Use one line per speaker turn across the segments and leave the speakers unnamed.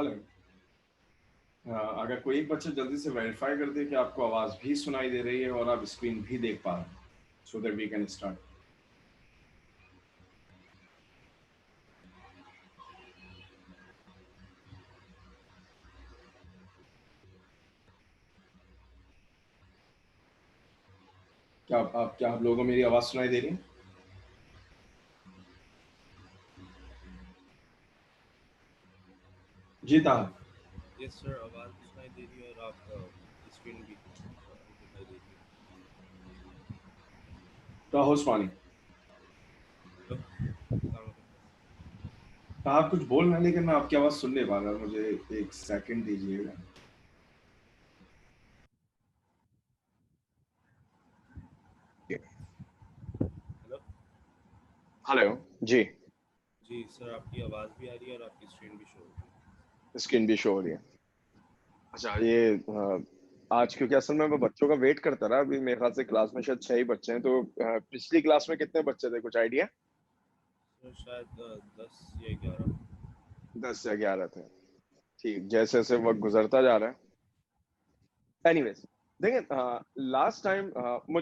Hello. अगर कोई एक बच्चा जल्दी से वेरीफाई कर दे कि आपको आवाज भी सुनाई दे रही है और आप स्क्रीन भी देख पा रहे हैं, so that we can start. क्या आप लोगों को मेरी आवाज सुनाई दे रही है? जी ताहब।
यस सर, आवाज़ भी सुनाई दे रही है और आप स्क्रीन भी दिखाई दे रही है।
तो उस्मानी,
हेलो, अस्सलाम वालेकुम सर।
ताहब कुछ बोल रहे हैं लेकिन मैं आपकी आवाज सुन नहीं पा रहा। मुझे एक सेकंड दीजिएगा।
हेलो।
हेलो। जी।
जी सर, आपकी आवाज़ भी आ रही है और आपकी स्क्रीन भी शो हो रही है।
स्क्रीन भी शो हो रही है। अच्छा, ये आज क्योंकि असल में मैं बच्चों का वेट करता रहा। अभी मेरे ख्याल से क्लास में शायद 6 ही बच्चे हैं, तो पिछली क्लास में कितने बच्चे थे, कुछ आइडिया?
सर शायद 10 या 11।
10 या 11 थे। ठीक, जैसे जैसे वक्त गुजरता जा रहा है। एनीवेज, देखिए, लास्ट टाइम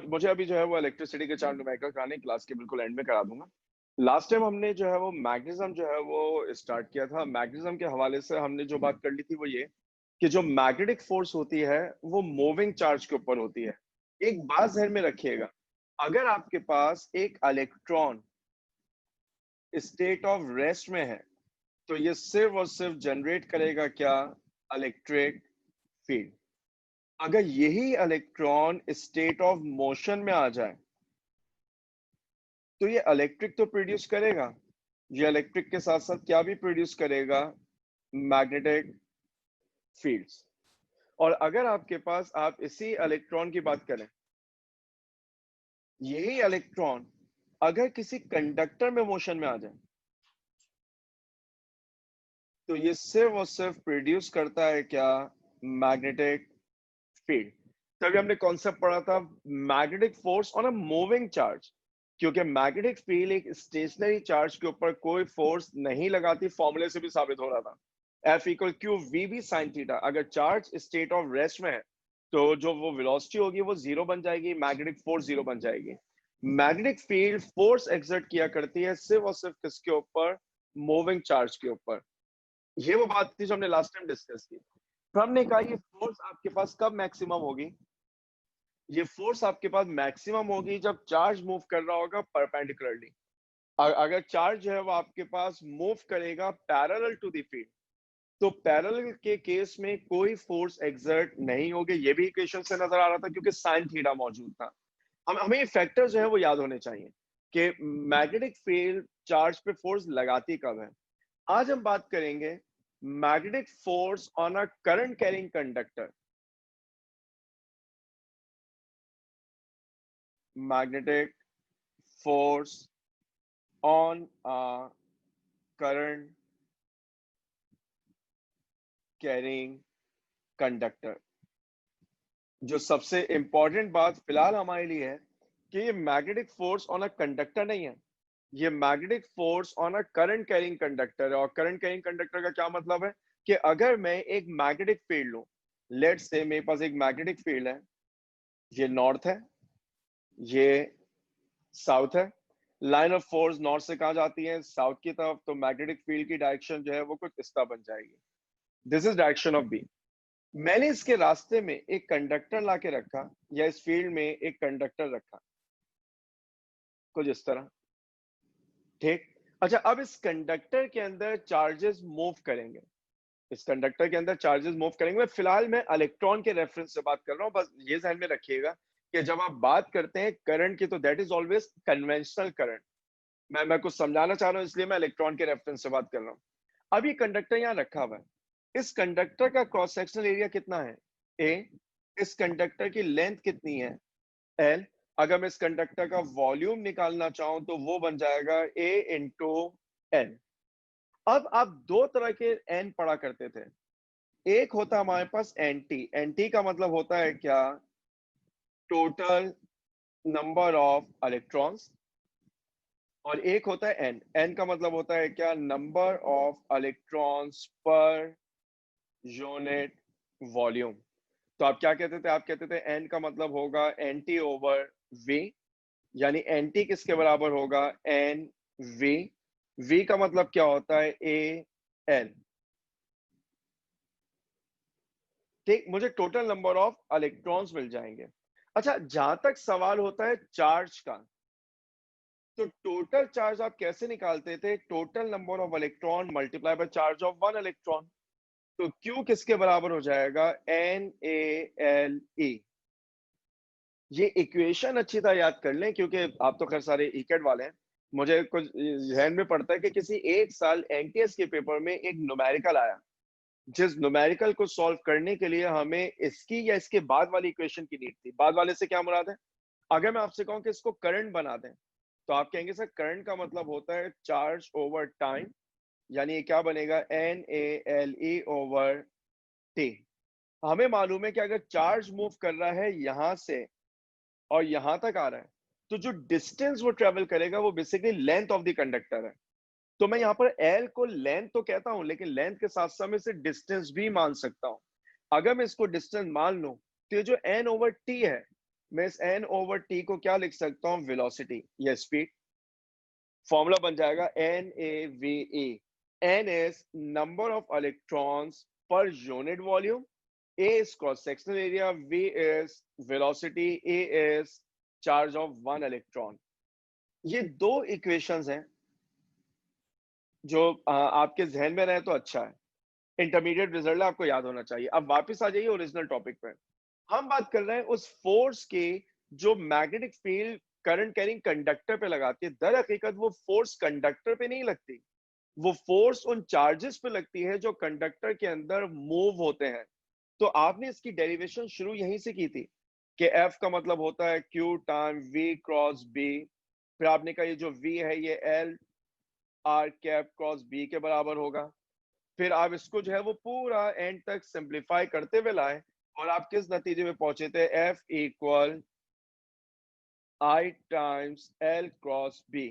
मुझे अभी जो है वो इलेक्ट्रिसिटी के चार न्यूमेरिकल कराने क्लास के बिल्कुल एंड में करा दूंगा। लास्ट टाइम हमने जो है वो मैग्नेटिज्म जो है वो स्टार्ट किया था। मैग्नेटिज्म के हवाले से हमने जो बात कर ली थी वो ये कि जो मैग्नेटिक फोर्स होती है वो मूविंग चार्ज के ऊपर होती है। एक बात ध्यान में रखिएगा, अगर आपके पास एक इलेक्ट्रॉन स्टेट ऑफ रेस्ट में है तो ये सिर्फ और सिर्फ जनरेट करेगा क्या? Electric field. अगर यही इलेक्ट्रॉन स्टेट ऑफ मोशन में आ जाए तो ये इलेक्ट्रिक तो प्रोड्यूस करेगा, ये इलेक्ट्रिक के साथ साथ क्या भी प्रोड्यूस करेगा? Magnetic fields. और अगर आपके पास, आप इसी इलेक्ट्रॉन की बात करें, यही इलेक्ट्रॉन अगर किसी कंडक्टर में मोशन में आ जाए तो ये सिर्फ और सिर्फ प्रोड्यूस करता है क्या? Magnetic field. तभी हमने कॉन्सेप्ट पढ़ा था magnetic force on a moving charge, क्योंकि मैग्नेटिक फील्ड एक स्टेशनरी चार्ज के ऊपर कोई फोर्स नहीं लगाती। फॉर्मूले से भी साबित हो रहा था, F equal Q V B sine theta. अगर चार्ज स्टेट ऑफ रेस्ट में है तो जो वो वेलोसिटी होगी वो जीरो बन जाएगी, मैग्नेटिक फोर्स जीरो बन जाएगी। मैग्नेटिक फील्ड फोर्स एक्सर्ट किया करती है सिर्फ और सिर्फ किसके ऊपर? मूविंग चार्ज के ऊपर। ये वो बात थी जो हमने लास्ट टाइम डिस्कस की। फिर हमने कहा ये फोर्स आपके पास कब मैक्सिमम होगी? ये फोर्स आपके पास मैक्सिमम होगी जब चार्ज मूव कर रहा होगा परपेंडिकुलरली। अगर चार्ज जो है वो आपके पास मूव करेगा पैरेलल टू द फील्ड तो पैरेलल के केस में कोई फोर्स एक्सर्ट नहीं होगी। ये भी इक्वेशन से नजर आ रहा था क्योंकि साइन थीटा मौजूद था। हमें ये फैक्टर जो है वो याद होने चाहिए कि मैग्नेटिक फील्ड चार्ज पे फोर्स लगाती कब है। आज हम बात करेंगे magnetic force on a current carrying conductor. Magnetic force on a current carrying conductor. जो सबसे इंपॉर्टेंट बात फिलहाल हमारे लिए है कि ये magnetic force on a conductor नहीं है, ये magnetic force on a current carrying conductor है। और करंट कैरिंग कंडक्टर का क्या मतलब है कि अगर मैं एक मैग्नेटिक फील्ड लूं, लेट्स से मेरे पास एक मैग्नेटिक फील्ड है, ये नॉर्थ है, ये साउथ है। लाइन ऑफ फोर्स नॉर्थ से कहा जाती है? साउथ की तरफ। तो मैग्नेटिक फील्ड की डायरेक्शन जो है वो कुछ इस तरह बन जाएगी। This is direction of B. मैंने इसके रास्ते में एक कंडक्टर लाके रखा, या इस फील्ड में एक कंडक्टर रखा, कुछ इस तरह। ठीक। अच्छा, अब इस कंडक्टर के अंदर चार्जेस मूव करेंगे, इस कंडक्टर के अंदर चार्जेस मूव करेंगे। मैं फिलहाल मैं इलेक्ट्रॉन के रेफरेंस से बात कर रहा हूं, बस ये ध्यान में रखिएगा कि जब आप बात करते हैं करंट की तो that is always conventional current. मैं कुछ समझाना चाह रहा हूं इसलिए मैं इलेक्ट्रॉन के रेफरेंस से बात कर रहा हूं। अब ये कंडक्टर यहाँ रखा हुआ है, इस कंडक्टर का क्रॉस सेक्शनल एरिया कितना है? ए। इस कंडक्टर की लेंथ कितनी है? एल। अगर मैं इस कंडक्टर का वॉल्यूम निकालना चाहूं तो वो बन जाएगा ए इंटू एन। अब आप दो तरह के एन पढ़ा करते थे। एक होता हमारे पास एनटी। एनटी का मतलब होता है क्या? Total number of electrons. और एक होता है एन। एन का मतलब होता है क्या? Number of electrons per unit volume. तो आप क्या कहते थे? आप कहते थे एन का मतलब होगा एनटी ओवर वी, यानी एनटी किसके बराबर होगा? N V. वी का मतलब क्या होता है? A L. ठीक, मुझे टोटल नंबर ऑफ इलेक्ट्रॉन्स मिल जाएंगे। अच्छा, जहां तक सवाल होता है चार्ज का, तो टोटल चार्ज आप कैसे निकालते थे? Total number of electron multiply by charge of one electron. तो Q किसके बराबर हो जाएगा? NaLe। ये इक्वेशन अच्छी तरह याद कर लें, क्योंकि आप तो खैर सारे इकेट वाले हैं। मुझे कुछ जहन में पड़ता है कि किसी एक साल एनटीएस के पेपर में एक न्यूमेरिकल आया, जिस न्यूमेरिकल को सॉल्व करने के लिए हमें इसकी या इसके बाद वाली इक्वेशन की नीड थी। बाद वाले से क्या मुराद है? अगर मैं आपसे कहूं कि इसको करंट बना दें, तो आप कहेंगे सर करंट का मतलब होता है चार्ज ओवर टाइम, यानी ये क्या बनेगा? NaLe over T. हमें मालूम है कि अगर चार्ज मूव कर रहा है यहां से और यहां तक आ रहा है, तो जो डिस्टेंस वो ट्रेवल करेगा वो basically length of the conductor है। तो मैं यहाँ पर एल को लेंथ तो कहता हूं, लेकिन लेंथ के साथ साथ मैं इसे डिस्टेंस भी मान सकता हूं। अगर मैं इसको डिस्टेंस मान लूं, तो ये जो एन ओवर टी है, मैं इस एन ओवर टी को क्या लिख सकता हूं? वेलोसिटी या स्पीड। फॉर्मूला बन जाएगा NaVe। N is number of electrons per unit volume, A is cross sectional area, V is velocity, A is charge of one electron। ये दो इक्वेशंस हैं जो आपके जहन में रहे तो अच्छा है। इंटरमीडिएट रिजल्ट आपको याद होना चाहिए। अब वापस आ जाइए ओरिजिनल टॉपिक पे। हम बात कर रहे हैं उस फोर्स के जो magnetic field current carrying conductor पे लगाती है। दर हकीकत वो फोर्स कंडक्टर पे नहीं लगती, वो फोर्स उन चार्जेस पे लगती है जो कंडक्टर के अंदर मूव होते हैं। तो आपने इसकी डेरिवेशन शुरू यहीं से की थी कि F का मतलब होता है Q time V cross B। फिर आपने कहा ये जो V है ये L R cap cross B के बराबर होगा। फिर आप इसको जो है वो पूरा एंड तक सिंप्लीफाई करते हुए लाए, और आप किस नतीजे में पहुंचे थे? F equal I times L cross B,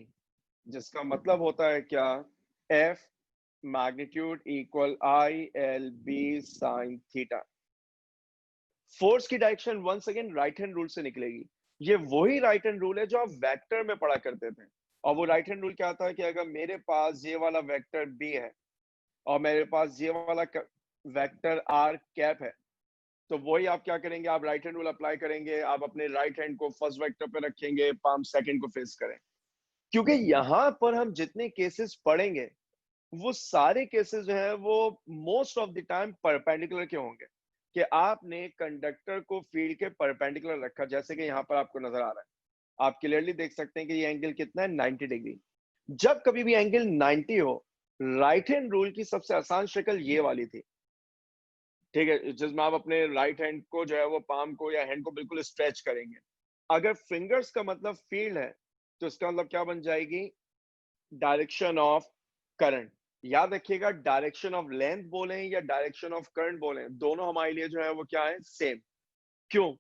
जिसका मतलब होता है क्या? F magnitude equal ILB sine theta. Force की direction once again right hand rule से निकलेगी। ये वही राइट हैंड रूल है जो आप वेक्टर में पढ़ा करते थे। और वो राइट हैंड रूल क्या था कि अगर मेरे पास ये वाला वेक्टर बी है और मेरे पास ये वाला वेक्टर आर कैप है, तो वही आप क्या करेंगे? आप राइट हैंड रूल अप्लाई करेंगे। आप अपने राइट हैंड को फर्स्ट वेक्टर पे रखेंगे, पाम सेकंड को फेस करें। क्योंकि यहां पर हम जितने केसेस पढ़ेंगे, वो सारे केसेस जो है वो most of the time perpendicular के होंगे, कि आपने कंडक्टर को फील्ड के परपेंडिकुलर रखा, जैसे कि यहाँ पर आपको नजर आ रहा है। आप क्लियरली देख सकते हैं कि ये एंगल कितना है? 90 डिग्री। जब कभी भी एंगल 90 हो, राइट हैंड रूल की सबसे आसान शक्ल ये वाली थी। ठीक है, जिसमें आप अपने राइट हैंड को जो है वो पाम को या हैंड को बिल्कुल स्ट्रेच करेंगे। अगर फिंगर्स का मतलब फील्ड है, तो इसका मतलब क्या बन जाएगी? Direction of current. याद रखिएगा, डायरेक्शन ऑफ लेंथ बोले या डायरेक्शन ऑफ करंट बोले, दोनों हमारे लिए जो है वो क्या है? सेम। क्यों?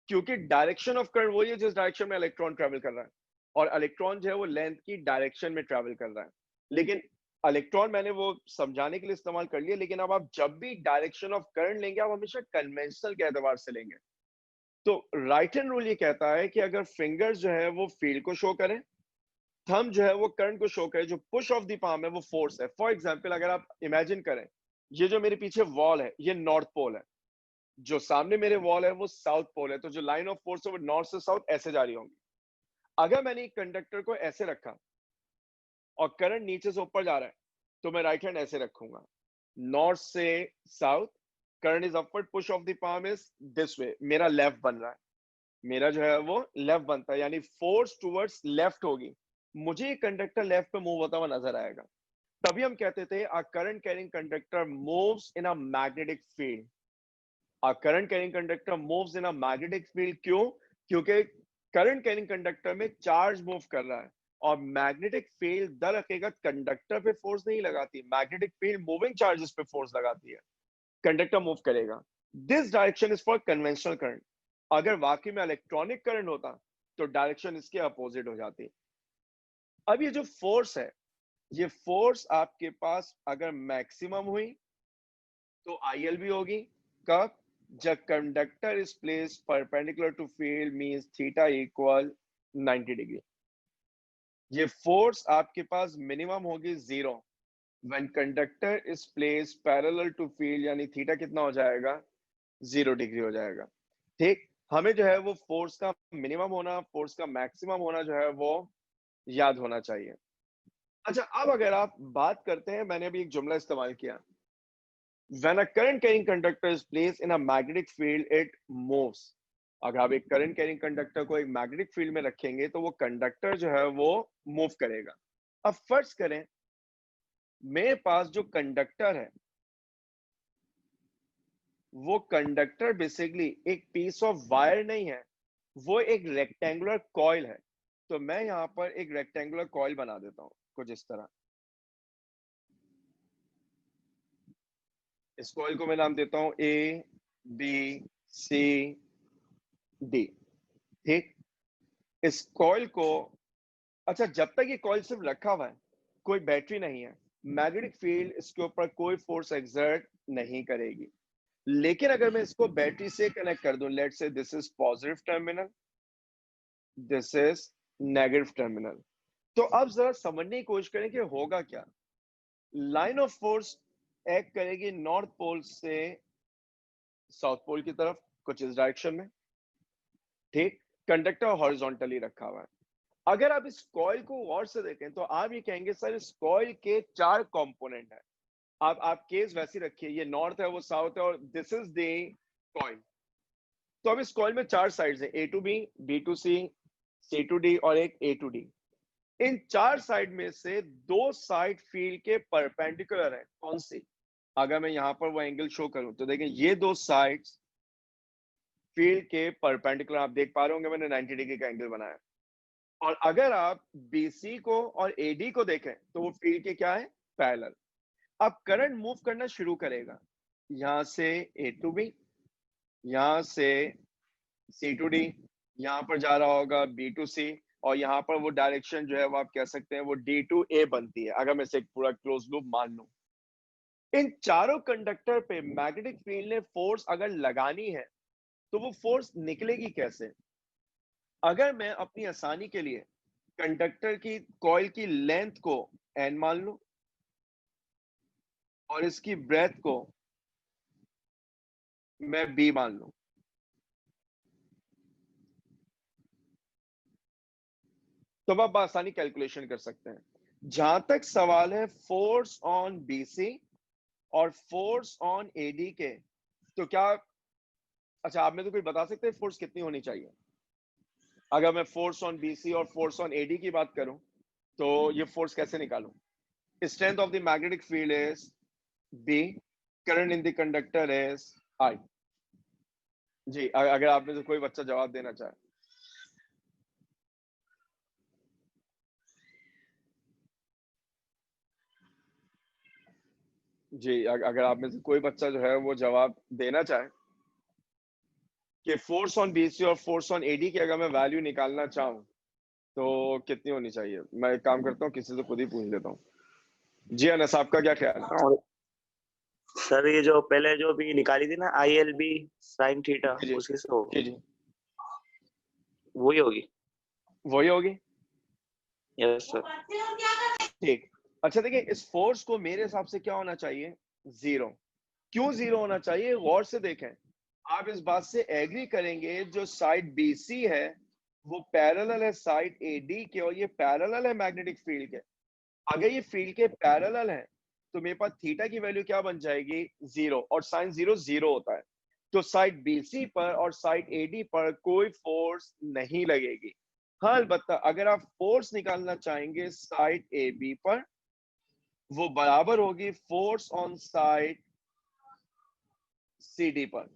क्योंकि डायरेक्शन ऑफ करंट वही है जिस डायरेक्शन में इलेक्ट्रॉन ट्रेवल कर रहा है, और इलेक्ट्रॉन जो है वो लेंथ की डायरेक्शन में ट्रेवल कर रहा है। लेकिन इलेक्ट्रॉन मैंने वो समझाने के लिए इस्तेमाल कर लिया, लेकिन अब आप जब भी डायरेक्शन ऑफ करंट लेंगे, आप हमेशा कन्वेंशनल के एतबार से लेंगे। तो राइट हैंड रूल ये कहता है कि अगर फिंगर्स जो है वो फील्ड को शो करें, थंब जो है वो करंट को शो करे, जो पुश ऑफ द पाम है वो फोर्स है। फॉर एग्जांपल, अगर आप इमेजिन करें, ये जो मेरे पीछे वॉल है ये नॉर्थ पोल है, जो सामने मेरे वॉल है वो साउथ पोल है, तो जो लाइन ऑफ फोर्स है वो नॉर्थ से साउथ ऐसे जा रही होंगी। अगर मैंने एक कंडक्टर को ऐसे रखा और करंट नीचे से ऊपर जा रहा है, तो मैं राइट हैंड ऐसे रखूंगा, नॉर्थ से south, current is upward, push of the palm is this way, मेरा लेफ्ट बन रहा है। मेरा जो है वो लेफ्ट बनता है, यानी फोर्स टुवर्ड्स लेफ्ट होगी। मुझे ये कंडक्टर लेफ्ट पे मूव होता हुआ नजर आएगा। तभी हम कहते थे a current carrying conductor moves in a magnetic field। a current carrying conductor moves in a magnetic field। क्यों? क्योंकि करंट कैरिंग कंडक्टर में चार्ज मूव कर रहा है, और मैग्नेटिक फील्ड दर हकीकत कंडक्टर पे फोर्स नहीं लगाती, मैग्नेटिक फील्ड मूविंग चार्जेस पे फोर्स लगाती है। कंडक्टर मूव करेगा। This direction is for conventional current. अगर वाकई में इलेक्ट्रॉनिक करंट होता, तो डायरेक्शन इसके अपोजिट हो जाती। अब ये जो फोर्स है, ये फोर्स आपके पास अगर मैक्सिमम हुई तो ILB होगी कब, जब conductor is place perpendicular to field means theta equal 90 degree. ये फोर्स आपके पास मिनिमम होगी 0 when conductor is place parallel to field, यानी थीटा कितना हो जाएगा, 0 डिग्री हो जाएगा। ठीक, हमें जो है वो फोर्स का मिनिमम होना, फोर्स का मैक्सिमम होना जो है वो याद होना चाहिए। अच्छा, अब अगर आप बात करते हैं, मैंने अभी एक जुमला इस्तेमाल किया, when a current carrying conductor is placed in a magnetic field it moves। अगर आप एक करंट कैरिंग कंडक्टर को एक मैग्नेटिक फील्ड में रखेंगे तो वो कंडक्टर जो है वो मूव करेगा। अब फर्ज करें मेरे पास जो कंडक्टर है वो कंडक्टर बेसिकली एक पीस ऑफ वायर नहीं है, वो एक रेक्टेंगुलर कॉइल है। तो मैं यहां पर एक रेक्टेंगुलर कॉइल बना देता हूं कुछ इस तरह। इस कॉइल को मैं नाम देता हूं ABCD। ठीक, इस कॉइल को, अच्छा जब तक ये कॉइल सिर्फ रखा हुआ है, कोई बैटरी नहीं है, मैग्नेटिक फील्ड इसके ऊपर कोई फोर्स एक्सर्ट नहीं करेगी। लेकिन अगर मैं इसको बैटरी से कनेक्ट कर दूं, let's say this is positive terminal, this is negative terminal, तो अब जरा समझने की कोशिश करें कि होगा क्या। लाइन ऑफ फोर्स एक्ट करेगी नॉर्थ पोल से साउथ पोल की तरफ कुछ इस डायरेक्शन में। ठीक, कंडक्टर हॉरिजॉन्टली रखा हुआ है। अगर आप इस कॉइल को गौर से देखें तो आप ये कहेंगे सर इस कॉइल के 4 कंपोनेंट हैं। आप केस वैसी रखिए, ये नॉर्थ है वो साउथ है और दिस इज द कॉइल। तो अब इस कॉइल में 4 साइड्स हैं, A to B, B to C, C to D और एक A to D। In 4 side में से 2 साइड फील्ड के परपेंडिकुलर है, कौन सी? अगर मैं यहां पर वो एंगल शो करूं तो देखें ये 2 साइड्स फील्ड के परपेंडिकुलर, आप देख पा रहे होंगे मैंने 90 डिग्री का एंगल बनाया। और अगर आप BC को और AD को देखें तो वो फील्ड के क्या है, पैरेलल। अब करंट मूव करना शुरू करेगा यहां से A to B, यहां से C to D, यहां पर जा रहा होगा B to C, और यहां पर वो डायरेक्शन जो है वो आप कह सकते हैं वो D to A बनती है, अगर मैं इसे एक पूरा क्लोज लूप मान लूं। इन चारों कंडक्टर पे मैग्नेटिक फील्ड ने फोर्स अगर लगानी है तो वो फोर्स निकलेगी कैसे? अगर मैं अपनी आसानी के लिए कंडक्टर की कॉइल की लेंथ को n मान लूं और इसकी ब्रेथ को मैं B मान लूं, तो अब आप आसानी कैलकुलेशन कर सकते हैं। जहां तक सवाल है फोर्स ऑन BC और फोर्स ऑन AD के, तो क्या, अच्छा आप में तो कोई बता सकते हैं फोर्स कितनी होनी चाहिए? अगर मैं फोर्स ऑन BC और फोर्स ऑन AD की बात करूं तो ये फोर्स कैसे निकालूं? Strength of the magnetic field is B, current in the conductor is I। जी, अगर आप में से कोई बच्चा जवाब देना चाहे। जी, अगर आप में से कोई बच्चा जो है वो जवाब देना चाहे कि फोर्स ऑन BC और फोर्स ऑन AD की अगर मैं वैल्यू निकालना चाहूं तो कितनी होनी चाहिए? मैं एक काम करता हूँ, किसी से खुद ही पूछ लेता हूँ। जी अनस, आपका क्या ख्याल है?
और सर ये जो पहले जो भी निकाली थी ना ILB साइन थीटा,
जी
उसी से होगी,
जी,
वही होगी।
वही होगी।
Yes sir.
ठीक, अच्छा देखिए इस फोर्स को मेरे हिसाब से क्या होना चाहिए, 0। क्यों 0 होना चाहिए, गौर से देखें। आप इस बात से एग्री करेंगे जो साइड BC है वो पैरेलल है साइड AD के, और ये पैरेलल है मैग्नेटिक फील्ड के। अगर ये फील्ड के पैरेलल है तो मेरे पास थीटा की वैल्यू क्या बन जाएगी, 0, और साइन 0 0 होता है। तो साइड BC पर और साइड AD पर कोई फोर्स नहीं लगेगी। हाँ अलबत्ता अगर आप फोर्स निकालना चाहेंगे साइड AB पर, वो बराबर होगी फोर्स ऑन साइड CD पर।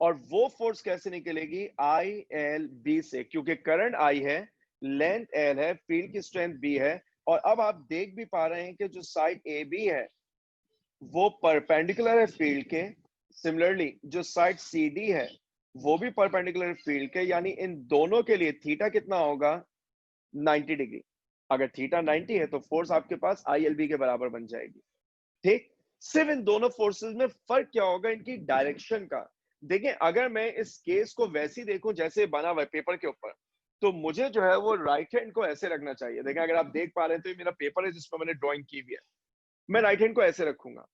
और वो फोर्स कैसे निकलेगी, ILB से, क्योंकि करंट I है, लेंथ L है, फील्ड की स्ट्रेंथ B है। और अब आप देख भी पा रहे हैं कि जो साइड AB है वो परपेंडिकुलर है फील्ड के। सिमिलरली जो साइड CD है वो भी परपेंडिकुलर फील्ड के, यानी इन दोनों के लिए थीटा कितना होगा, 90 डिग्री। अगर थीटा 90 है तो फोर्स आपके पास ILB के बराबर बन जाएगी। ठीक, सिर्फ इन दोनों फोर्सेस में फर्क क्या होगा, इनकी डायरेक्शन का। देखें, अगर मैं इस केस को वैसे ही देखूं जैसे बना हुआ है पेपर के ऊपर, तो मुझे जो है वो राइट हैंड को ऐसे रखना चाहिए। देखें, अगर आप देख पा रहे हैं तो ये मेरा पेपर है जिसमें मैंने ड्राइंग की हुई है। मैं राइट हैंड को ऐसे रखूंगा,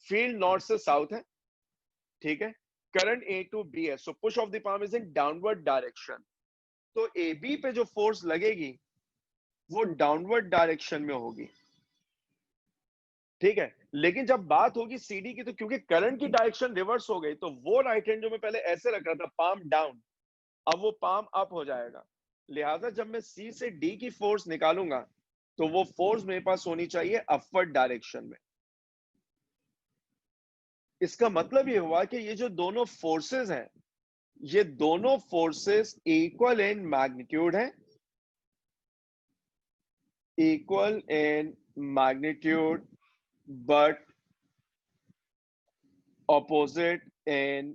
फील्ड नॉर्थ से साउथ है, ठीक है, करंट ए टू बी है, सो push of the palm is in downward direction. तो ए बी पे जो फोर्स लगेगी वो डाउनवर्ड डायरेक्शन में होगी, ठीक है। लेकिन जब बात होगी सीडी की, तो क्योंकि करंट की डायरेक्शन रिवर्स हो गई, तो वो राइट हैंड जो मैं पहले ऐसे रख रहा था पाम डाउन, अब वो पाम अप हो जाएगा। लिहाजा जब मैं सी से डी की फोर्स निकालूंगा तो वो फोर्स मेरे पास होनी चाहिए अपवर्ड डायरेक्शन में। इसका मतलब ये हुआ कि ये जो दोनों फोर्सेस हैं, ये दोनों फोर्सेस इक्वल इन मैग्नीट्यूड है, equal in magnitude but opposite in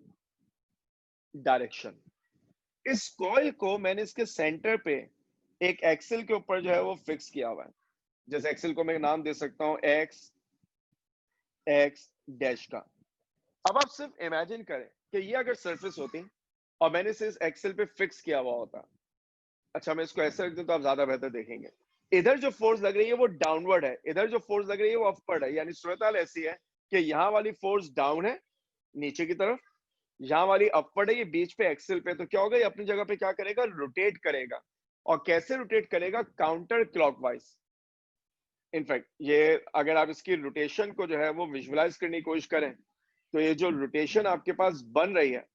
direction. इस कॉइल को मैंने इसके सेंटर पे एक एक्सेल के ऊपर जो है वो फिक्स किया हुआ है। जैसे एक्सेल को मैं नाम दे सकता हूं एक्स एक्स डैश का। अब आप सिर्फ इमेजिन करें कि ये अगर सरफेस होती और मैंने इसे इस एक्सेल पे फिक्स किया हुआ होता। अच्छा, मैं इसको ऐसे रख दूं तो आप ज्यादा बेहतर देखेंगे। इधर जो फोर्स लग रही है वो डाउनवर्ड है, इधर जो फोर्स लग रही है वो अपवर्ड है। यानी सूरत हाल ऐसी है कि यहाँ वाली फोर्स डाउन है नीचे की तरफ, यहाँ वाली अपवर्ड है, ये बीच पे एक्सेल पे। तो क्या होगा, ये अपनी जगह पे क्या करेगा, रोटेट करेगा। और कैसे रोटेट करेगा, काउंटर क्लॉकवाइज। इनफैक्ट ये अगर आप इसकी रोटेशन को जो है वो विजुअलाइज करने की कोशिश करें, तो ये जो रोटेशन आपके पास बन रही है,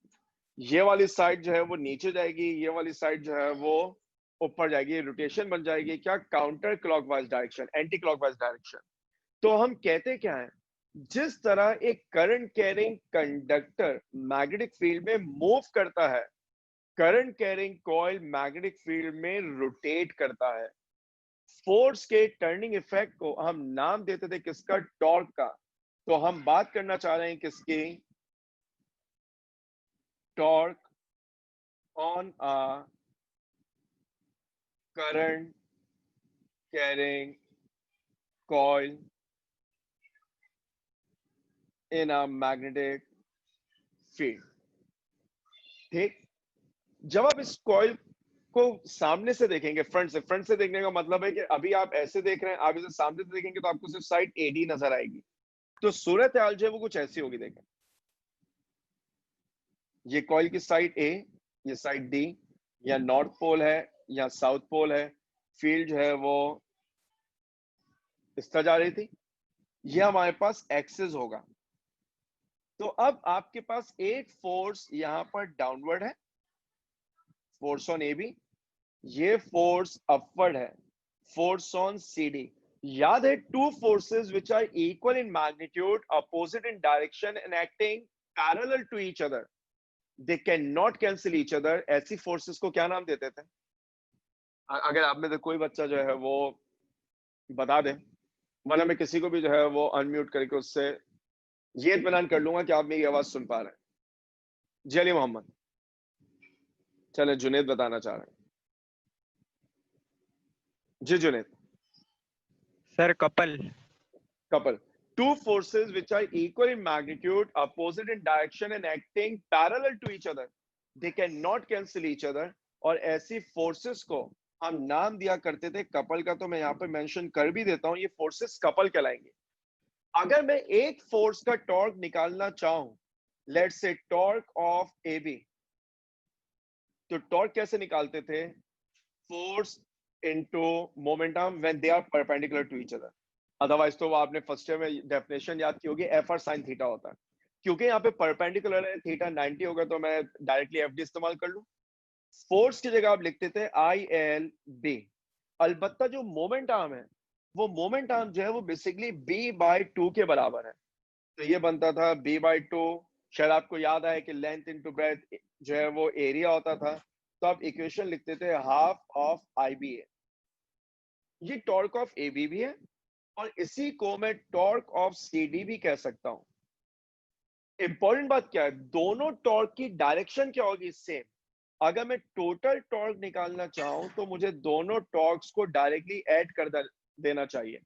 ये वाली साइड जो है वो नीचे जाएगी, ये वाली साइड जो है वो ऊपर जाएगी। ये रोटेशन बन जाएगी क्या, counter clockwise direction, anti clockwise direction. तो हम कहते क्या है, जिस तरह एक current carrying conductor magnetic field में मूव करता है, current carrying coil magnetic field में रोटेट करता है। फोर्स के टर्निंग इफेक्ट को हम नाम देते थे किसका, टॉर्क का। तो हम बात करना चाह रहे हैं किसकी, torque on a current carrying coil in a magnetic field. ठीक, जब आप इस कॉइल को सामने से देखेंगे, फ्रंट से देखने का मतलब है कि अभी आप ऐसे देख रहे हैं, आप इसे सामने से देखेंगे तो आपको सिर्फ साइड एडी नजर आएगी। तो सूरत हाल जो है वो कुछ ऐसी होगी। देखें, ये कॉइल की साइड ए, ये साइड डी, या नॉर्थ पोल है या साउथ पोल है, फील्ड जो है वो इस तरह जा रही थी, ये हमारे पास एक्सिस होगा। तो अब आपके पास एक फोर्स यहां पर डाउनवर्ड है, फोर्स ऑन ए बी, ये फोर्स अपवर्ड है, फोर्स ऑन सी डी। याद है, two forces which are equal in magnitude, opposite in direction and acting parallel to each other, they can not cancel each other. ऐसी forces को क्या नाम देते थे? अगर आप में से कोई बच्चा जो है वो बता दे, वरना मैं किसी को भी जो है वो अनम्यूट करके उससे ये इत्मीनान कर लूंगा कि आप मेरी आवाज सुन पा रहे हैं। जी अली मोहम्मद, चले जुनेद बताना चाह रहे हैं। जी Junaid.
Sir couple.
Couple, two forces which are equal in magnitude, opposite in direction and acting parallel to each other, they cannot cancel each other। और ऐसी फोर्सेस को हम नाम दिया करते थे कपल का। तो मैं यहाँ पे मेंशन कर भी देता हूँ, ये फोर्सेस कपल कहलाएंगे। अगर मैं एक फोर्स का टॉर्क निकालना चाहूं, let's say torque of A B, तो टॉर्क कैसे निकालते थे, force into momentum when they are perpendicular to each other. Otherwise तो वो आपने फर्स्ट ईयर में डेफिनेशन याद की होगी, एफ आर साइन थीटा होता है। क्योंकि यहाँ पे परपेंडिकुलर है, थीटा 90 होगा, तो मैं डायरेक्टली एफ डी इस्तेमाल कर लूं। फोर्स की जगह आप लिखते थे आई एल बी। अलबत्ता जो मोमेंट आर्म है, वो मोमेंट आर्म जो है वो बेसिकली बी बाई टू के बराबर है। तो ये बनता था बी बाई टू। शायद आपको याद आए कि लेंथ इनटू ब्रेथ जो है वो एरिया होता था। तो आप इक्वेशन लिखते थे हाफ ऑफ आई बी ए। ये टॉर्क ऑफ ए बी भी है, और इसी को मैं टॉर्क ऑफ सी डी भी कह सकता हूं। इंपॉर्टेंट बात क्या है, दोनों टॉर्क की डायरेक्शन क्या होगी, सेम। अगर मैं टोटल टॉर्क निकालना चाहूं तो मुझे दोनों टॉर्क्स को डायरेक्टली ऐड कर देना चाहिए।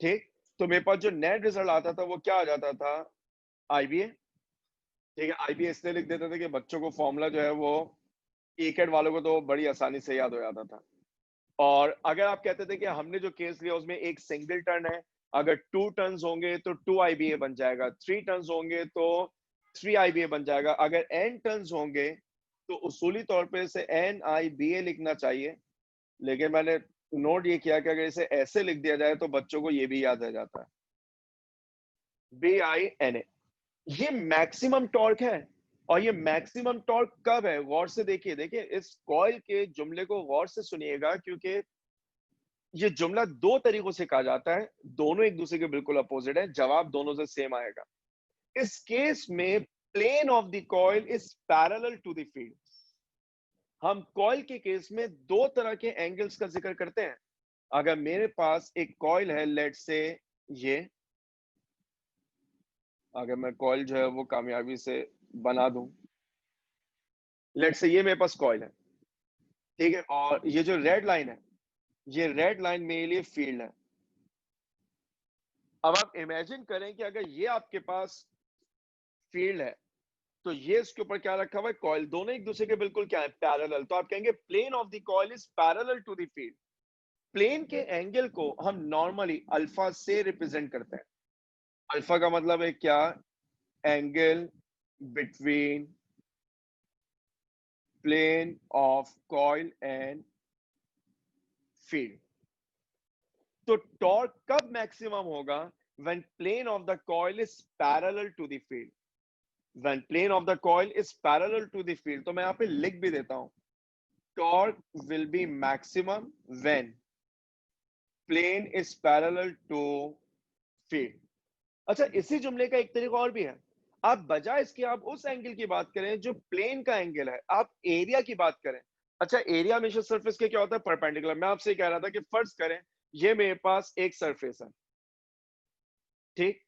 ठीक, तो मेरे पास जो नेट रिजल्ट आता था वो क्या आ जाता था, IBA। ठीक है, IBA इसलिए लिख देते थे कि बच्चों को फॉर्मूला जो है वो ECAT वालों को तो बड़ी आसानी से याद हो जाता था। और अगर आप कहते थे कि हमने जो केस लिया उसमें एक सिंगल टर्न है, अगर 2 टर्न्स होंगे तो 2 IBA बन जाएगा, 3 टर्न्स होंगे तो 3 IBA बन जाएगा, अगर n टर्न्स होंगे तो उसूली तौर पे इसे NIBA लिखना चाहिए। लेकिन मैंने नोट ये किया कि अगर इसे ऐसे लिख दिया जाए तो बच्चों को ये भी याद रह जाता है, BINA। ये मैक्सिमम टॉर्क है। और ये मैक्सिमम टॉर्क कब है, गौर से देखिए, देखिए इस कॉइल के जुमले को गौर से सुनिएगा, क्योंकि ये जुमला दो तरीकों से कहा जाता है, दोनों एक दूसरे के बिल्कुल अपोजिट है, जवाब दोनों से सेम आएगा। इस केस में plane of the coil is parallel to the field. हम कॉइल के केस में दो तरह के एंगल्स का जिक्र करते हैं। अगर मेरे पास एक कॉइल है, लेट से ये, अगर मैं कॉइल जो है वो कामयाबी से बना दूं, लेट से ये मेरे पास कॉइल है, ठीक है, और ये जो रेड लाइन है, ये रेड लाइन मेरे लिए फील्ड है। अब आप इमेजिन करें कि अगर ये आपके पास फील्ड है तो ये इसके ऊपर क्या रखा हुआ है, कॉइल, दोनों एक दूसरे के बिल्कुल क्या है, पैरेलल। तो आप कहेंगे plane of the coil is parallel to the field. Plane के एंगल को हम नॉर्मली अल्फा से रिप्रेजेंट करते हैं। अल्फा का मतलब है क्या, angle between plane of coil and field. तो टॉर्क कब मैक्सिमम होगा, when plane of the coil is parallel to the field। when plane of the coil is parallel to the field, तो मैं यहां पे लिख भी देता हूं, torque will be maximum when plane is parallel to field। अच्छा, इसी जुमले का एक तरीका और भी है। आप बजाय इसके आप उस एंगल की बात करें जो प्लेन का एंगल है, आप एरिया की बात करें। अच्छा, एरिया हमेशा सरफेस के क्या होता है, परपेंडिकुलर। मैं आपसे कह रहा था कि फर्ज करें ये मेरे पास एक सरफेस है, ठीक,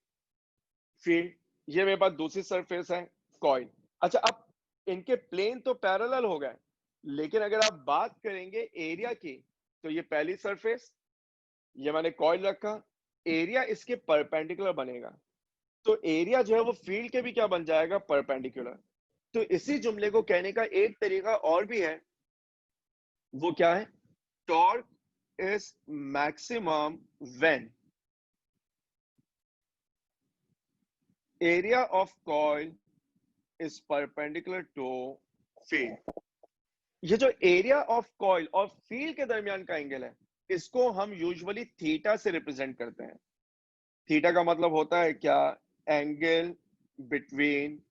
फील्ड, ये मेरे पास दूसरी सरफेस है, कॉइल। अच्छा, अब इनके प्लेन तो पैरेलल हो गए, लेकिन अगर आप बात करेंगे एरिया की, तो ये पहली सरफेस, ये मैंने कॉइल रखा, एरिया इसके परपेंडिकुलर बनेगा, तो एरिया जो है वो फील्ड के भी क्या बन जाएगा, परपेंडिकुलर। तो इसी जुमले को कहने का एक तरीका और भी है, वो क्या है, torque is maximum when area of coil is perpendicular to field. ये जो एरिया ऑफ कॉइल और फील्ड के दरमियान का एंगल है, इसको हम यूजुअली थीटा से रिप्रेजेंट करते हैं। थीटा का मतलब होता है क्या, angle between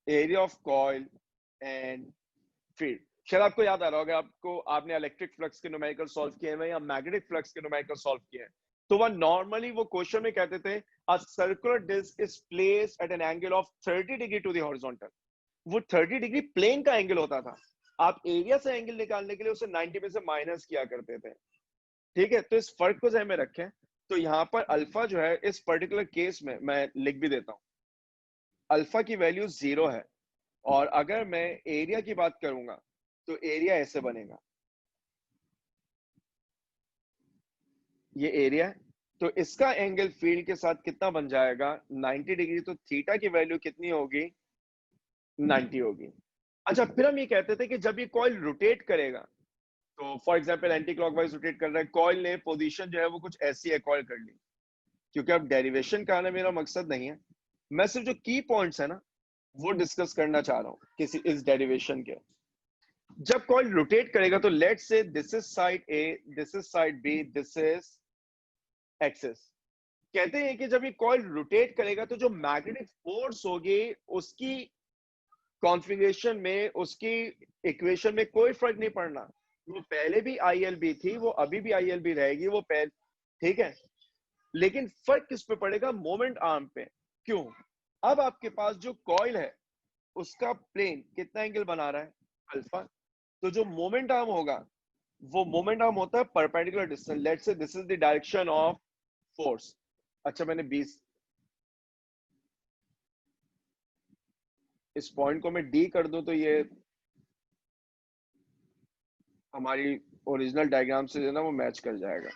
area of coil and field. शायद आपको याद आ रहा होगा, आपको, आपने इलेक्ट्रिक फ्लक्स के न्यूमेरिकल सॉल्व किए हैं या मैग्नेटिक फ्लक्स के न्यूमेरिकल सॉल्व किए हैं, तो वह नॉर्मली वो क्वेश्चन में कहते थे a circular disc is placed at an angle of 30 degree to the horizontal. वो 30 डिग्री प्लेन का एंगल होता था, आप एरिया से एंगल निकालने के लिए उसे 90 में से माइनस किया करते थे। ठीक है, तो इस फर्क को ध्यान में रखें। तो यहाँ पर अल्फा जो है, इस पर्टिकुलर केस में मैं लिख भी देता हूं, अल्फा की वैल्यू 0 है। और अगर मैं एरिया की बात करूंगा तो एरिया ऐसे बनेगा, ये एरिया है, तो इसका एंगल फील्ड के साथ कितना बन जाएगा, 90 डिग्री। तो थीटा की वैल्यू कितनी होगी, 90 होगी। अच्छा, फिर हम ये कहते थे कि जब ये कॉइल रोटेट करेगा, तो for example anti clockwise rotate कर रहा है, कॉइल ने पोजीशन जो है वो कुछ ऐसी है, कॉइल कर ली। क्योंकि अब डेरिवेशन का आना मेरा मकसद नहीं है, मैं सिर्फ जो की पॉइंट्स है ना वो डिस्कस करना चाह रहा हूँ किसी इस डेरिवेशन के। जब कॉइल रोटेट करेगा तो let's say this is side A, this is side B, this is axis. कहते हैं कि जब ये कॉइल रोटेट करेगा तो जो मैग्नेटिक फोर्स होगी उसकी कॉन्फ़िगरेशन में, उसकी इक्वेशन में कोई फर्क नहीं पड़ना। वो पहले भी ILB थी, वो अभी भी ILB रहेगी, वो पहले, ठीक है। लेकिन फर्क किस पे पड़ेगा, मोमेंट आर्म पे। क्यों, अब आपके पास जो कॉइल है उसका प्लेन कितना एंगल बना रहा है, अल्फा। तो जो मोमेंट आर्म होगा वो मोमेंट आर्म होता है perpendicular distance. Let's say this is the direction of force. अच्छा, मैंने 20, इस पॉइंट को मैं D कर दूं तो ये हमारी ओरिजिनल डायग्राम से जो है ना वो मैच कर जाएगा।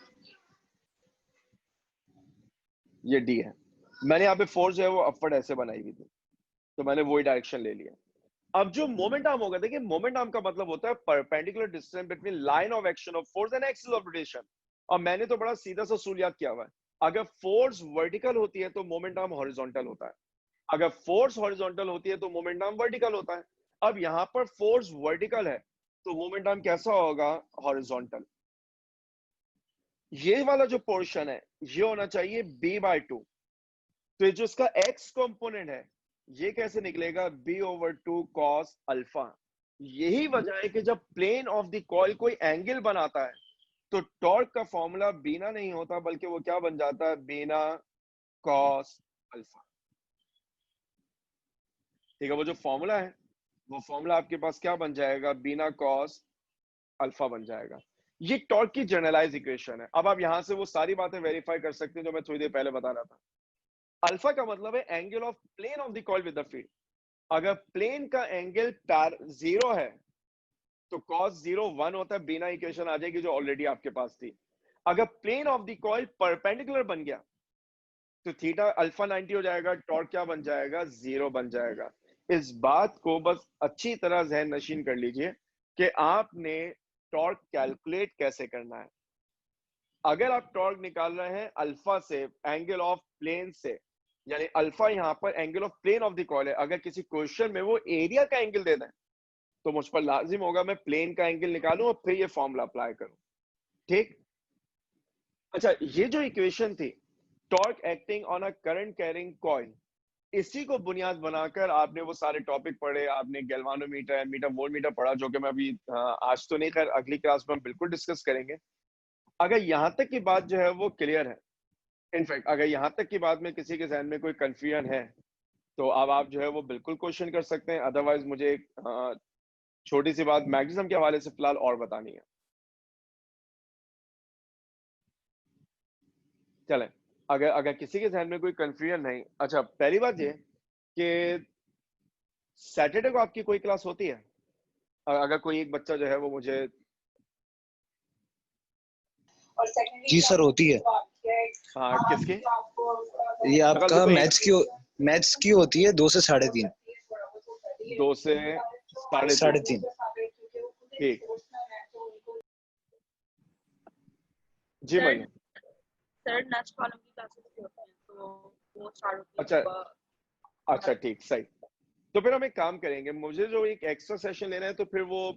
ये डी है। मैंने यहाँ पे फोर्स जो है वो अपवर्ड ऐसे बनाई हुई थी, तो मैंने वही डायरेक्शन ले लिया। अब जो मोमेंट आर्म होगा, देखिए मोमेंट आर्म का मतलब होता है perpendicular distance between line of action of force and axis of rotation. और मैंने तो बड़ा सीधा सा उसूल याद किया हुआ है, अगर फोर्स वर्टिकल होती है तो मोमेंट आर्म हॉरिजॉन्टल होता है, अगर फोर्स हॉरिजॉन्टल होती है तो मोमेंट आर्म वर्टिकल होता है। अब यहाँ पर फोर्स वर्टिकल है तो मोमेंट आर्म कैसा होगा, हॉरिजॉन्टल। ये वाला जो पोर्शन है ये होना चाहिए b/2। तो ये जो इसका x कंपोनेंट है ये कैसे निकलेगा, b/2 cos अल्फा। यही वजह है कि जब प्लेन ऑफ द कॉइल कोई एंगल बनाता है तो टॉर्क का फॉर्मूला बीना नहीं होता, बल्कि वो क्या बन जाता है, बीना cos अल्फा। ठीक है, वो जो फॉर्मूला है वो फॉर्मूला आपके पास क्या बन जाएगा, बीना cos अल्फा बन जाएगा। ये टॉर्क की जनरलाइज इक्वेशन है। अब आप यहां से वो सारी बातें वेरीफाई कर सकते हैं जो मैं थोड़ी देर पहले बता रहा था। अल्फा का मतलब है angle of plane of the coil with the field. अगर प्लेन का एंगल 0 है तो cos 0 1 होता है, बिना इक्वेशन आ जाएगी जो ऑलरेडी आपके पास थी। अगर plane of the coil perpendicular बन गया तो थीटा अल्फा 90 हो जाएगा, टॉर्क क्या बन जाएगा, 0 बन जाएगा। इस बात को बस अच्छी तरह जहन नशीन कर लीजिए कि आपने टॉर्क कैलकुलेट कैसे करना है। अगर आप टॉर्क निकाल रहे हैं अल्फा से, एंगल ऑफ प्लेन से, यानी अल्फा यहां पर angle of plane of the coil है, अगर किसी क्वेश्चन में वो एरिया का एंगल दे दें तो मुझ पर लाजिम होगा मैं प्लेन का एंगल निकालूं और फिर ये फॉर्मूला अप्लाई करूं। ठीक, अच्छा, ये जो इक्वेशन थी torque acting on a current carrying coil, इसी को बुनियाद बनाकर आपने वो सारे टॉपिक पढ़े, आपने गैल्वानोमीटर, एमीटर, वोल्टमीटर पढ़ा, जो कि मैं अभी आज तो नहीं, खैर अगली क्लास में हम बिल्कुल डिस्कस करेंगे। अगर यहां तक की बात जो है वो क्लियर है, इनफैक्ट अगर यहां तक की बात में किसी के जहन में कोई कंफ्यूजन है तो अब आप जो है वो बिल्कुल क्वेश्चन कर सकते हैं। अदरवाइज मुझे एक छोटी सी बात मैग्नेटिज्म के हवाले से फिलहाल और बतानी है। चलें, अगर अगर किसी के जहन में कोई कंफ्यूजन नहीं, अच्छा पहली बात ये कि सैटरडे को आपकी कोई क्लास होती है? अगर कोई एक बच्चा जो है वो मुझे,
जी सर होती है।
हाँ किसकी?
ये आपका
देखो एक
मैथ्स की होती है 2 से 3:30।
2 से 3:30।
3:30।
ठीक जी
सर
मैंने,
सर नेक्स्ट कॉलम की क्लासेस भी होती हैं तो वो स्टार्ट होती है
अच्छा
सुबह।
अच्छा ठीक, सही। तो फिर हम एक काम करेंगे, मुझे जो एक एक्स्ट्रा सेशन लेना है तो फिर वो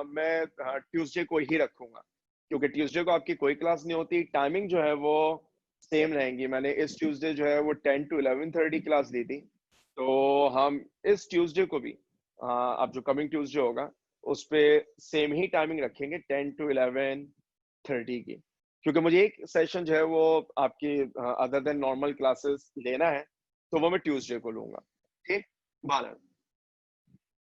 मैं ट्यूसडे को ही रखूंगा, क्योंकि ट्यूसडे को आपकी कोई क्लास नहीं होती। टाइमिंग जो है वो सेम रहेंगी। मैंने इस ट्यूसडे जो है वो 10 to 11:30 क्लास दी थी, तो हम इस ट्यूसडे को भी अब जो कमिंग ट्यूसडे होगा उस पे सेम ही टाइमिंग रखेंगे, 10 to 11:30 की, क्योंकि मुझे एक सेशन जो है वो आपकी अदर देन नॉर्मल क्लासेस लेना है, तो वो मैं ट्यूसडे को लूंगा। ठीक, 12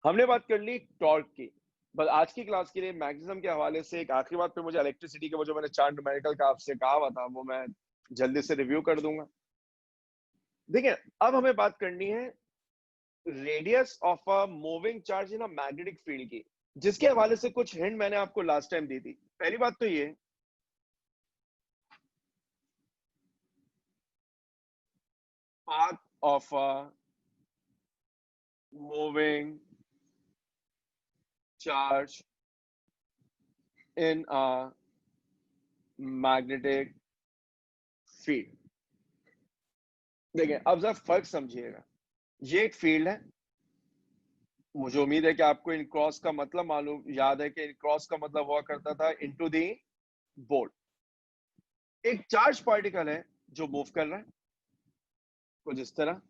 हमने बात कर ली टॉर्क की। बस आज की क्लास के लिए मैग्नेटिज्म के हवाले से एक आखिरी बात, पे मुझे इलेक्ट्रिसिटी के वो जो मैंने 4 न्यूमेरिकल का आपसे कहा हुआ था वो मैं जल्दी से रिव्यू कर दूंगा। देखिए, अब हमें बात करनी है radius of a moving charge in a magnetic field की, जिसके हवाले से कुछ हिंट मैंने आपको लास्ट टाइम दी थी। पहली बात तो ये, path of a moving charge in a magnetic field. देखिए, अब जरा फर्क समझिएगा, ये एक फील्ड है, मुझे उम्मीद है कि आपको इन क्रॉस का मतलब मालूम याद है कि इन क्रॉस का मतलब हुआ करता था इनटू दी बोर्ड। एक चार्ज पार्टिकल है जो मूव कर रहा है कुछ इस तरह,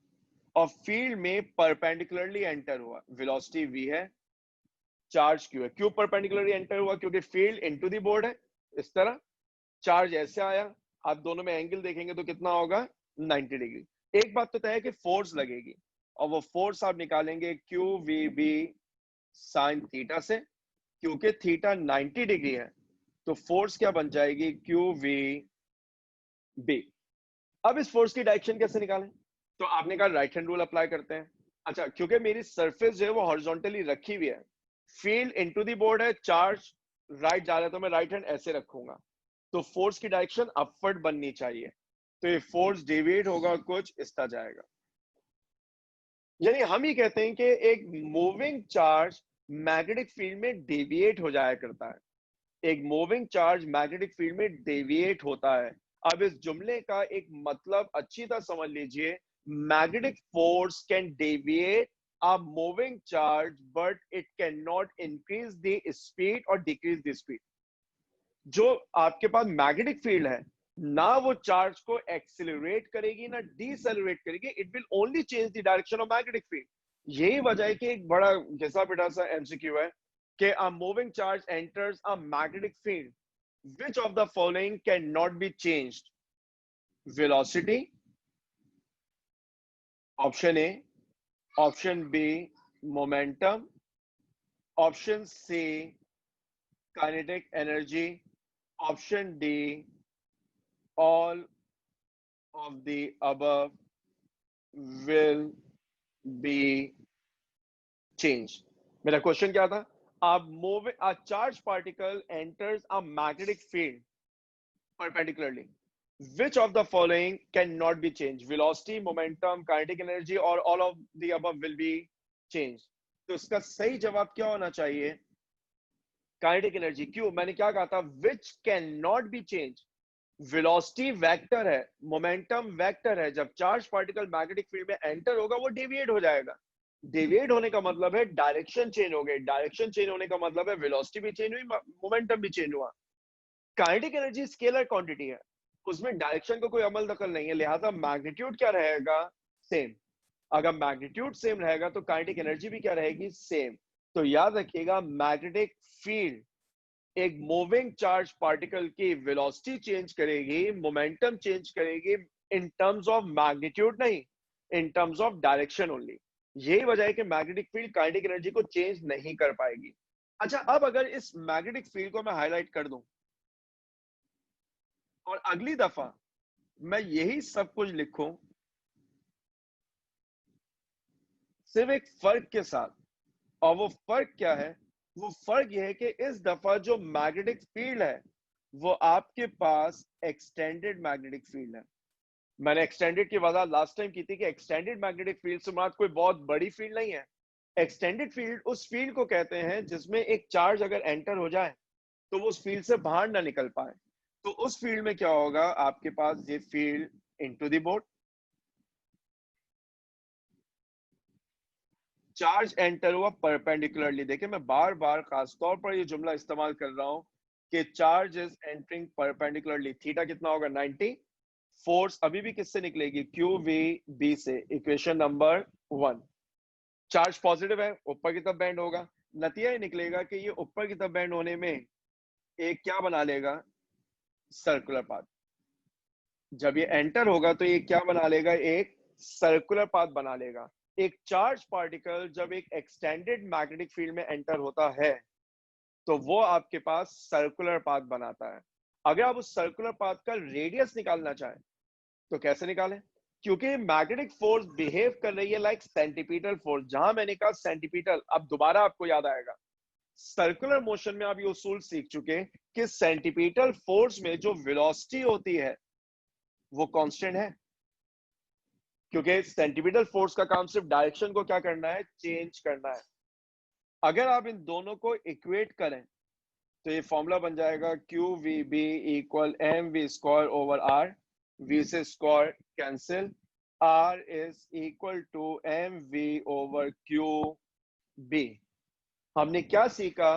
और फील्ड में परपेंडिकुलरली एंटर हुआ, वेलोसिटी v है, चार्ज q है। क्यों परपेंडिकुलरली एंटर हुआ, क्योंकि फील्ड इनटू दी बोर्ड है इस तरह, चार्ज ऐसे आया, आप दोनों में एंगल देखेंगे तो कितना होगा, 90 डिग्री। एक बात तो तय है कि फोर्स लगेगी, और वो फोर्स आप निकालेंगे Q V B sine theta से, क्योंकि थीटा 90 डिग्री है तो फोर्स क्या बन जाएगी, क्यू वी बी। अब इस फोर्स की डायरेक्शन कैसे निकालें, तो आपने कहा राइट हैंड रूल अप्लाई करते हैं। अच्छा, क्योंकि मेरी सरफेस जो है वो हॉरिजॉन्टली रखी हुई है, फील्ड इनटू दी बोर्ड है, चार्ज राइट जा रहा है, तो मैं राइट हैंड ऐसे रखूंगा, तो फोर्स की डायरेक्शन अपवर्ड बननी चाहिए। तो ये फोर्स डेविएट होगा और कुछ इस तरह जाएगा। यानी हम ही कहते हैं कि एक मूविंग चार्ज मैग्नेटिक फील्ड में डेविएट हो जाया करता है। एक मूविंग चार्ज मैग्नेटिक फील्ड में डेविएट होता है। अब इस जुमले का एक मतलब अच्छी तरह समझ लीजिए। Magnetic force can deviate a moving charge but it cannot increase the speed or decrease the speed। जो आपके पास मैग्नेटिक फील्ड है ना वो चार्ज को एक्सेलरेट करेगी ना डीसेलरेट करेगी, it will only change the direction of magnetic field. यही वजह है कि एक बड़ा घिसा पिटा सा एमसीक्यू है कि a moving charge enters a magnetic field, which of the following cannot be changed? Velocity, option A, option B momentum, option C kinetic energy, option D all of the above will be changed। मेरा question क्या था? A charged particle enters a magnetic field perpendicularly. Which of the following cannot be changed? Velocity, momentum, kinetic energy, or all of the above will be changed? तो इसका सही जवाब क्या होना चाहिए? Kinetic energy. क्यों? मैंने क्या कहा था? Which cannot be changed? Velocity vector है, मोमेंटम वेक्टर है। जब चार्ज पार्टिकल मैग्नेटिक फील्ड में एंटर होगा वो डेविएट हो जाएगा। डेविएट होने का मतलब है डायरेक्शन चेंज हो गई। डायरेक्शन चेंज होने का मतलब है वेलोसिटी भी चेंज हुई, मोमेंटम भी चेंज हुआ। काइनेटिक एनर्जी स्केलर क्वांटिटी है, उसमें डायरेक्शन का कोई अमल दखल नहीं है, लिहाजा मैग्नीट्यूड क्या रहेगा? सेम। अगर मैग्नीट्यूड सेम रहेगा तो काइनेटिक एनर्जी भी क्या रहेगी? सेम। तो याद रखिएगा, मैग्नेटिक फील्ड एक मूविंग चार्ज पार्टिकल की वेलोसिटी चेंज करेगी, मोमेंटम चेंज करेगी, इन टर्म्स ऑफ मैग्नीट्यूड नहीं, in terms of direction only. यही वजह है कि मैग्नेटिक फील्ड काइनेटिक एनर्जी को चेंज नहीं कर पाएगी। अच्छा, अब अगर इस मैग्नेटिक फील्ड को मैं हाईलाइट कर दूं और अगली दफा मैं यही सब कुछ लिखूं सिर्फ एक फर्क के साथ, और वो फर्क क्या है? वो फर्क यह है कि इस दफा जो मैग्नेटिक फील्ड है वो आपके पास एक्सटेंडेड मैग्नेटिक फील्ड है। मैंने एक्सटेंडेड की वजह लास्ट टाइम की थी कि एक्सटेंडेड मैग्नेटिक फील्ड से मुराद कोई बहुत बड़ी फील्ड नहीं है। एक्सटेंडेड फील्ड उस फील्ड को कहते हैं जिसमें एक चार्ज अगर एंटर हो जाए तो वो उस फील्ड से बाहर ना निकल पाए। तो उस फील्ड में क्या होगा? आपके पास ये field into the board, charge enter हुआ परपेंडिकुलरली। देखिए, मैं बार बार खासतौर पर ये जुमला इस्तेमाल कर रहा हूं कि charge is entering perpendicularly. Theta कितना होगा? 90। फोर्स अभी भी किससे निकलेगी? क्यू वी बी से। Equation number 1। चार्ज पॉजिटिव है, ऊपर की तरफ बैंड होगा। नतीजा ये निकलेगा कि ये ऊपर की तरफ बैंड होने में एक क्या बना लेगा? Circular path. जब ये एंटर होगा तो ये क्या बना लेगा? एक सर्कुलर पाथ बना लेगा। एक चार्ज पार्टिकल जब एक एक्सटेंडेड मैग्नेटिक फील्ड में एंटर होता है तो वो आपके पास सर्कुलर पाथ बनाता है। अगर आप उस सर्कुलर पाथ का रेडियस निकालना चाहें तो कैसे निकालें? क्योंकि मैग्नेटिक फोर्स बिहेव कर रही है लाइक सेंटीपीटल फोर्स। जहां मैंने कहा सेंटीपीटल, अब दोबारा आपको याद आएगा, सर्कुलर मोशन में आप ये उसूल सीख चुके कि सेंटीपीटल फोर्स में जो वेलोसिटी होती है वो कांस्टेंट है, क्योंकि सेंटीपीटल फोर्स का काम सिर्फ डायरेक्शन को क्या करना है? चेंज करना है। अगर आप इन दोनों को इक्वेट करें तो ये फॉर्मूला बन जाएगा Q V B equal M V square over R. V से square cancel, R is equal to M V over Q B. हमने क्या सीखा?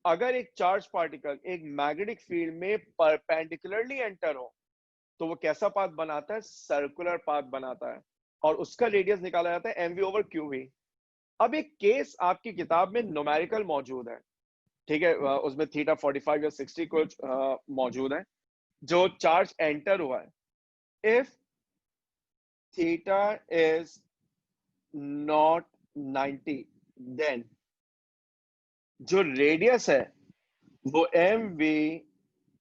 अगर एक चार्ज पार्टिकल एक मैग्नेटिक फील्ड में परपेंडिकुलरली एंटर हो तो वो कैसा पाथ बनाता है? सर्कुलर पाथ बनाता है, और उसका रेडियस निकाला जाता है एमवी ओवर क्यू वी। अब एक केस आपकी किताब में न्यूमेरिकल मौजूद है, ठीक है, उसमें थीटा 45 या 60 कुछ मौजूद है, जो चार्ज एंटर हुआ है। If theta is not 90 then जो रेडियस है वो M V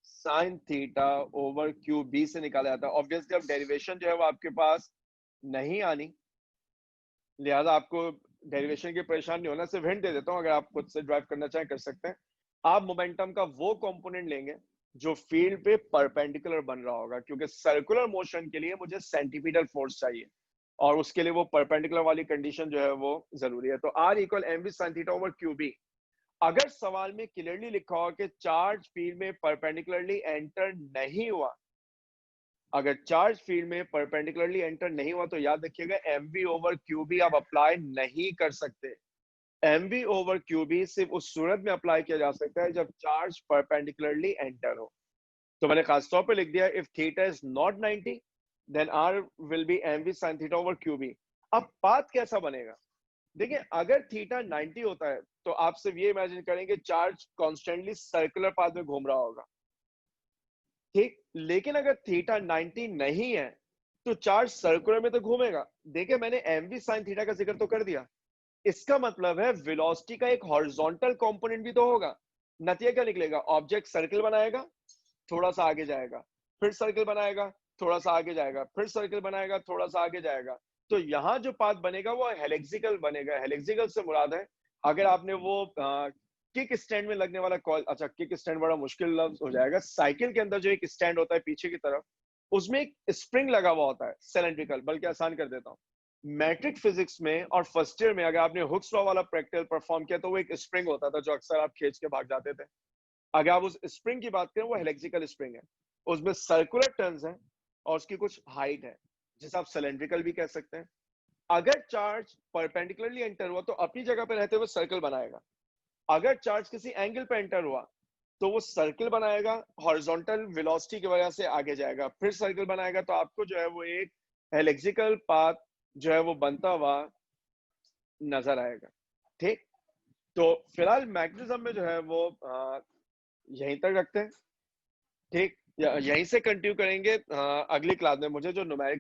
sine theta over Q B से निकाला जाता है। ऑब्वियसली अब डेरिवेशन जो है वो आपके पास नहीं आनी, लिहाजा आपको डेरिवेशन की परेशानी नहीं होना। सिर्फ हिंट दे देता हूं, अगर आप खुद से ड्राइव करना चाहें कर सकते हैं। आप मोमेंटम का वो कंपोनेंट लेंगे जो फील्ड पे परपेंडिकुलर बन रहा होगा, क्योंकि सर्कुलर मोशन के लिए मुझे सेंटीपीटल फोर्स चाहिए और उसके लिए वो परपेंडिकुलर वाली कंडीशन जो है वो जरूरी है। तो R equal M V sine theta over Q B. अगर सवाल में क्लियरली लिखा हो कि चार्ज फील्ड में परपेंडिकुलरली एंटर नहीं हुआ, अगर चार्ज फील्ड में परपेंडिकुलरली एंटर नहीं हुआ, तो याद रखिएगा M V over Q B आप अप्लाई नहीं कर सकते। M V over Q B सिर्फ उस सूरत में अप्लाई किया जा सकता है जब चार्ज परपेंडिकुलरली एंटर हो। तो मैंने खास तौर पे लिख दिया if theta is not 90 then R will be M V sine theta over Q B. अब पाथ कैसा बनेगा? देखिए, अगर थीटा 90 होता है तो आप सिर्फ ये इमेजिन करेंगे चार्ज कॉन्स्टेंटली सर्कुलर पाथ में घूम रहा होगा, ठीक। लेकिन अगर थीटा 90 नहीं है तो चार्ज सर्कुलर में तो घूमेगा। देखिए, मैंने एम वी साइन थीटा का जिक्र तो कर दिया, इसका मतलब है वेलोसिटी का एक हॉरिजॉन्टल कंपोनेंट भी तो होगा। नतीजा क्या निकलेगा? ऑब्जेक्ट सर्कल बनाएगा, थोड़ा सा आगे जाएगा, फिर सर्कल बनाएगा, थोड़ा सा आगे जाएगा, फिर सर्कल बनाएगा, थोड़ा सा आगे जाएगा। तो यहाँ जो पाथ बनेगा वो हेलेक्सिकल बनेगा। हेलेक्सिकल से मुराद है, अगर आपने वो किक स्टैंड में लगने वाला कॉल, अच्छा किक स्टैंड बड़ा मुश्किल लफ्ज हो जाएगा, साइकिल के अंदर जो एक स्टैंड होता है पीछे की तरफ, उसमें एक स्प्रिंग लगा हुआ होता है सिलेंड्रिकल। बल्कि आसान कर देता हूँ, मैट्रिक फिजिक्स में और फर्स्ट ईयर में अगर आपने हुक्स लॉ वाला प्रैक्टिकल परफॉर्म किया तो वो एक स्प्रिंग होता था जो अक्सर आप खींच के भाग जाते थे। अगर आप उस स्प्रिंग की बात करें, वो हेलेक्सिकल स्प्रिंग है, उसमें सर्कुलर टर्न्स हैं और उसकी कुछ हाइट है, जिसे आप सिलेंड्रिकल भी कह सकते हैं। अगर चार्ज परपेंडिकुलरली एंटर हुआ तो अपनी जगह पे रहते हुए सर्कल बनाएगा। अगर चार्ज किसी एंगल पे एंटर हुआ तो वो सर्कल बनाएगा, हॉरिजॉन्टल वेलोसिटी की वजह से आगे जाएगा, फिर सर्कल बनाएगा। तो आपको जो है वो एक हेलेक्सिकल पाथ जो है वो बनता हुआ नजर आएगा, ठीक। तो फिलहाल मैग्नेटिज्म में जो है वो यहीं तक रखते हैं, ठीक। यहीं से कंटिन्यू करेंगे अगली क्लास में। मुझे जो न्यूमेरिक